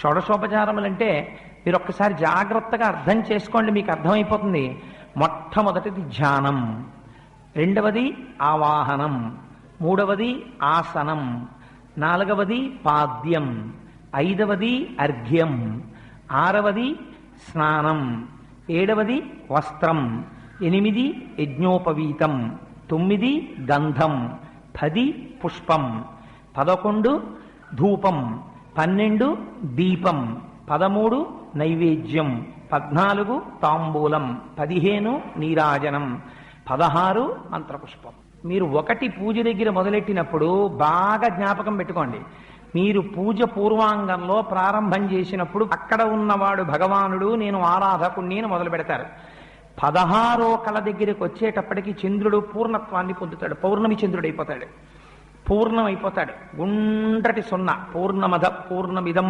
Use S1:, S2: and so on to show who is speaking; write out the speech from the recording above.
S1: షోడశోపచారములంటే మీరు ఒక్కసారి జాగ్రత్తగా అర్థం చేసుకోండి, మీకు అర్థమైపోతుంది. మొట్టమొదటిది ధ్యానం, రెండవది ఆవాహనం, మూడవది ఆసనం, నాలుగవది పాద్యం, ఐదవది అర్ఘ్యం, ఆరవది స్నానం, ఏడవది వస్త్రం, 8 యజ్ఞోపవీతం, 9 గంధం, 10 పుష్పం, 11 ధూపం, 12 దీపం, 13 నైవేద్యం, 14 తాంబూలం, 15 నీరాజనం, 16 మంత్రపుష్పం. మీరు ఒకటి పూజ దగ్గర మొదలెట్టినప్పుడు బాగా జ్ఞాపకం పెట్టుకోండి. మీరు పూజ పూర్వాంగంలో ప్రారంభం చేసినప్పుడు అక్కడ ఉన్నవాడు భగవానుడు, నేను ఆరాధకుణ్ణి అని మొదలు పెడతారు. 16వ కళ దగ్గరికి వచ్చేటప్పటికి చంద్రుడు పూర్ణత్వాన్ని పొందుతాడు, పౌర్ణమి చంద్రుడైపోతాడు, పూర్ణమైపోతాడు. గుండ్రటి సున్నా, పూర్ణమద పూర్ణమిదం